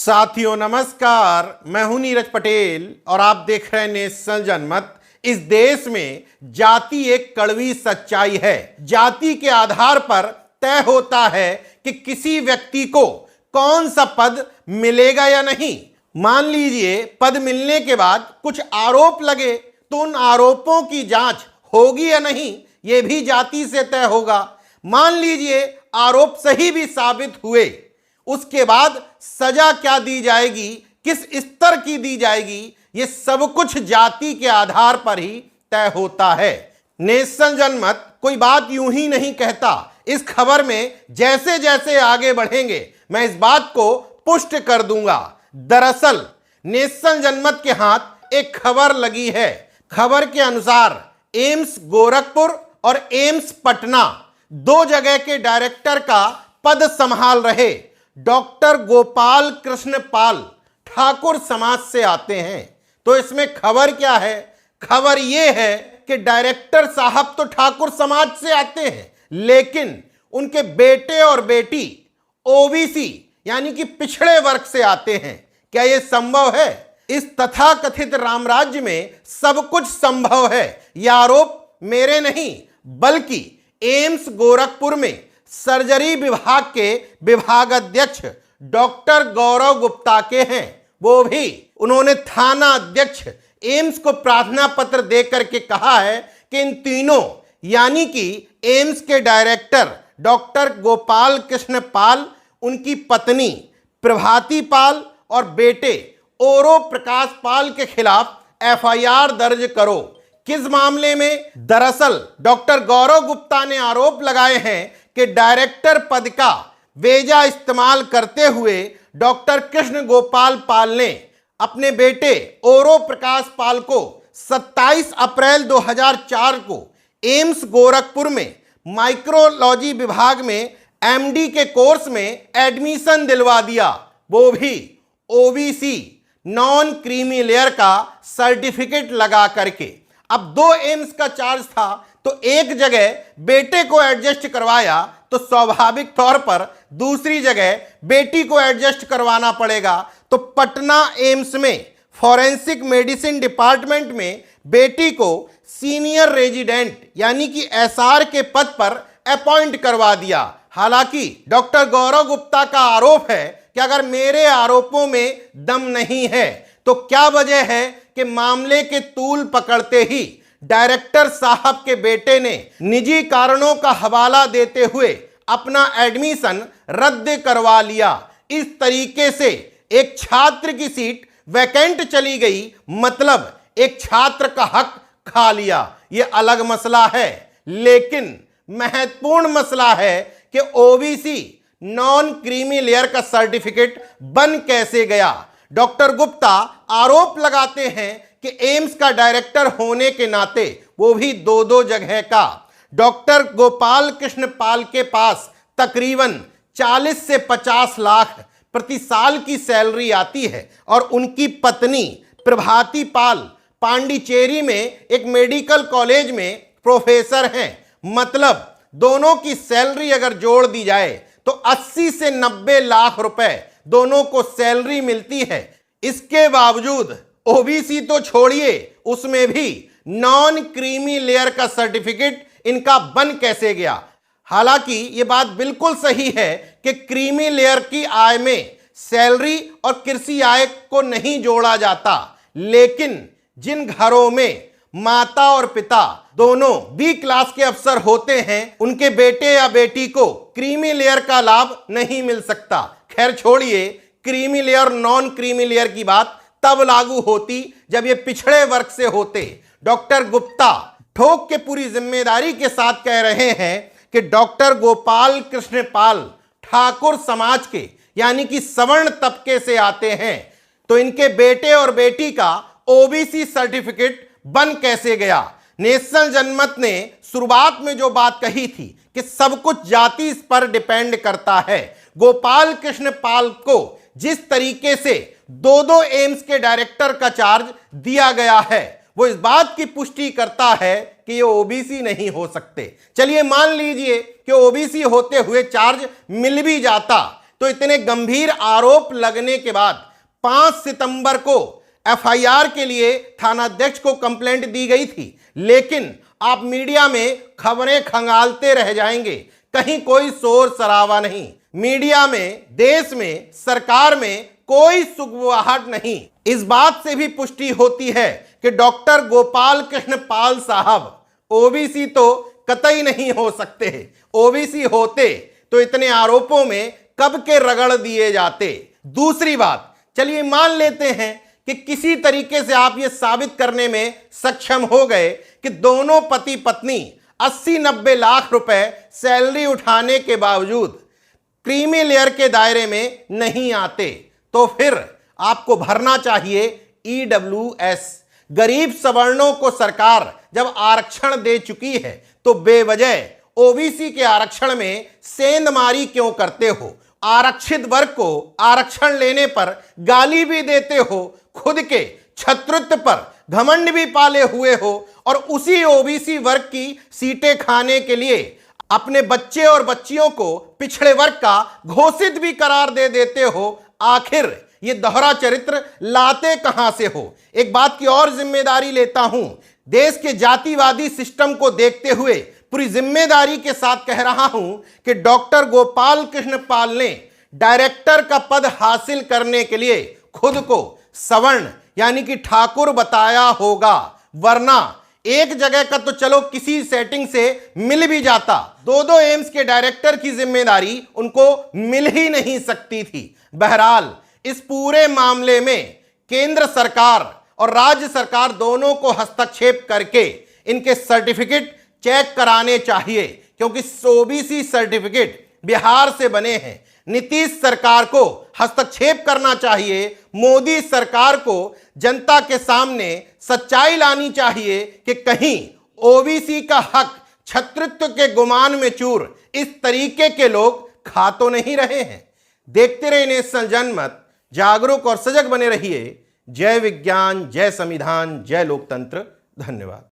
साथियों नमस्कार, मैं हूं नीरज पटेल और आप देख रहे हैं नेशनल जनमत। इस देश में जाति एक कड़वी सच्चाई है। जाति के आधार पर तय होता है कि किसी व्यक्ति को कौन सा पद मिलेगा या नहीं। मान लीजिए पद मिलने के बाद कुछ आरोप लगे तो उन आरोपों की जांच होगी या नहीं, यह भी जाति से तय होगा। मान लीजिए आरोप सही भी साबित हुए, उसके बाद सजा क्या दी जाएगी, किस स्तर की दी जाएगी, ये सब कुछ जाति के आधार पर ही तय होता है। नेशनल जनमत कोई बात यूं ही नहीं कहता। इस खबर में जैसे जैसे आगे बढ़ेंगे मैं इस बात को पुष्ट कर दूंगा। दरअसल नेशनल जनमत के हाथ एक खबर लगी है। खबर के अनुसार एम्स गोरखपुर और एम्स पटना दो जगह के डायरेक्टर का पद संभाल रहे डॉक्टर गोपाल कृष्ण पाल ठाकुर समाज से आते हैं। तो इसमें खबर क्या है? खबर यह है कि डायरेक्टर साहब तो ठाकुर समाज से आते हैं, लेकिन उनके बेटे और बेटी ओबीसी यानी कि पिछड़े वर्ग से आते हैं। क्या यह संभव है? इस तथाकथित रामराज्य में सब कुछ संभव है। यह आरोप मेरे नहीं बल्कि एम्स गोरखपुर में सर्जरी विभाग के विभागाध्यक्ष डॉक्टर गौरव गुप्ता के हैं। वो भी उन्होंने थाना अध्यक्ष एम्स को प्रार्थना पत्र देकर के कहा है कि इन तीनों यानी कि एम्स के डायरेक्टर डॉक्टर गोपाल कृष्ण पाल, उनकी पत्नी प्रभाती पाल और बेटे ओरो प्रकाश पाल के खिलाफ एफआईआर दर्ज करो। किस मामले में? दरअसल डॉक्टर गौरव गुप्ता ने आरोप लगाए हैं कि डायरेक्टर पद का वेजा इस्तेमाल करते हुए डॉक्टर कृष्ण गोपाल पाल ने अपने बेटे ओरो प्रकाश पाल को 27 अप्रैल 2004 को एम्स गोरखपुर में माइक्रोलॉजी विभाग में एमडी के कोर्स में एडमिशन दिलवा दिया, वो भी ओबीसी नॉन क्रीमी लेयर का सर्टिफिकेट लगा करके। अब दो एम्स का चार्ज था तो एक जगह बेटे को एडजस्ट करवाया तो स्वाभाविक तौर पर दूसरी जगह बेटी को एडजस्ट करवाना पड़ेगा। तो पटना एम्स में फॉरेंसिक मेडिसिन डिपार्टमेंट में बेटी को सीनियर रेजिडेंट यानी कि एसआर के पद पर अपॉइंट करवा दिया। हालांकि डॉक्टर गौरव गुप्ता का आरोप है कि अगर मेरे आरोपों में दम नहीं है तो क्या वजह है कि मामले के तूल पकड़ते ही डायरेक्टर साहब के बेटे ने निजी कारणों का हवाला देते हुए अपना एडमिशन रद्द करवा लिया। इस तरीके से एक छात्र की सीट वैकेंट चली गई, मतलब एक छात्र का हक खा लिया। यह अलग मसला है, लेकिन महत्वपूर्ण मसला है कि ओबीसी नॉन क्रीमी लेयर का सर्टिफिकेट बन कैसे गया। डॉक्टर गुप्ता आरोप लगाते हैं कि एम्स का डायरेक्टर होने के नाते, वो भी दो जगह का, डॉक्टर गोपाल कृष्ण पाल के पास तकरीबन 40 से 50 लाख प्रति साल की सैलरी आती है और उनकी पत्नी प्रभाती पाल पांडिचेरी में एक मेडिकल कॉलेज में प्रोफेसर हैं। मतलब दोनों की सैलरी अगर जोड़ दी जाए तो 80 से 90 लाख रुपए दोनों को सैलरी मिलती है। इसके बावजूद ओबीसी तो छोड़िए, उसमें भी नॉन क्रीमी लेयर का सर्टिफिकेट इनका बन कैसे गया। हालांकि ये बात बिल्कुल सही है कि क्रीमी लेयर की आय में सैलरी और कृषि आय को नहीं जोड़ा जाता, लेकिन जिन घरों में माता और पिता दोनों बी क्लास के अफसर होते हैं, उनके बेटे या बेटी को क्रीमी लेयर का लाभ नहीं मिल सकता। खैर छोड़िए, creamy layer non creamy layer की बात तब लागू होती जब ये पिछड़े वर्ग से होते। डॉक्टर गुप्ता ठोक के पूरी जिम्मेदारी के साथ कह रहे हैं कि डॉक्टर गोपाल कृष्ण पाल ठाकुर समाज के यानी कि सवर्ण तबके से आते हैं, तो इनके बेटे और बेटी का ओबीसी सर्टिफिकेट बन कैसे गया। नेशनल जनमत ने शुरुआत में जो बात कही थी कि सब कुछ जाति पर डिपेंड करता है, गोपाल कृष्ण पाल को जिस तरीके से दो एम्स के डायरेक्टर का चार्ज दिया गया है, वो इस बात की पुष्टि करता है कि ये ओबीसी नहीं हो सकते। चलिए मान लीजिए कि ओबीसी होते हुए चार्ज मिल भी जाता, तो इतने गंभीर आरोप लगने के बाद 5 सितंबर को एफआईआर के लिए थानाध्यक्ष को कंप्लेंट दी गई थी, लेकिन आप मीडिया में खबरें खंगालते रह जाएंगे, कहीं कोई शोर शराबा नहीं। मीडिया में, देश में, सरकार में कोई सुगबुगाहट नहीं। इस बात से भी पुष्टि होती है कि डॉक्टर गोपाल कृष्ण पाल साहब ओबीसी तो कतई नहीं हो सकते। ओबीसी होते तो इतने आरोपों में कब के रगड़ दिए जाते। दूसरी बात, चलिए मान लेते हैं कि किसी तरीके से आप ये साबित करने में सक्षम हो गए कि दोनों पति पत्नी 80-90 लाख रुपए सैलरी उठाने के बावजूद क्रीमी लेयर के दायरे में नहीं आते, तो फिर आपको भरना चाहिए ईडब्ल्यूएस। गरीब सवर्णों को सरकार जब आरक्षण दे चुकी है तो बेवजह ओबीसी के आरक्षण में सेंधमारी क्यों करते हो? आरक्षित वर्ग को आरक्षण लेने पर गाली भी देते हो, खुद के छत्रत्व पर घमंड भी पाले हुए हो, और उसी ओबीसी वर्ग की सीटें खाने के लिए अपने बच्चे और बच्चियों को पिछड़े वर्ग का घोषित भी करार दे देते हो। आखिर ये दोहरा चरित्र लाते कहां से हो? एक बात की और जिम्मेदारी लेता हूं, देश के जातिवादी सिस्टम को देखते हुए पूरी जिम्मेदारी के साथ कह रहा हूं कि डॉक्टर गोपाल कृष्ण पाल ने डायरेक्टर का पद हासिल करने के लिए खुद को सवर्ण यानी कि ठाकुर बताया होगा, वरना एक जगह का तो चलो किसी सेटिंग से मिल भी जाता, 2 एम्स के डायरेक्टर की जिम्मेदारी उनको मिल ही नहीं सकती थी। बहरहाल इस पूरे मामले में केंद्र सरकार और राज्य सरकार दोनों को हस्तक्षेप करके इनके सर्टिफिकेट चेक कराने चाहिए, क्योंकि ओबीसी सर्टिफिकेट बिहार से बने हैं। नीतीश सरकार को हस्तक्षेप करना चाहिए, मोदी सरकार को जनता के सामने सच्चाई लानी चाहिए कि कहीं ओबीसी का हक छत्रत्व के गुमान में चूर इस तरीके के लोग खा तो नहीं रहे हैं। देखते रहिए नेशनल जनमत, जागरूक और सजग बने रहिए। जय विज्ञान, जय संविधान, जय लोकतंत्र। धन्यवाद।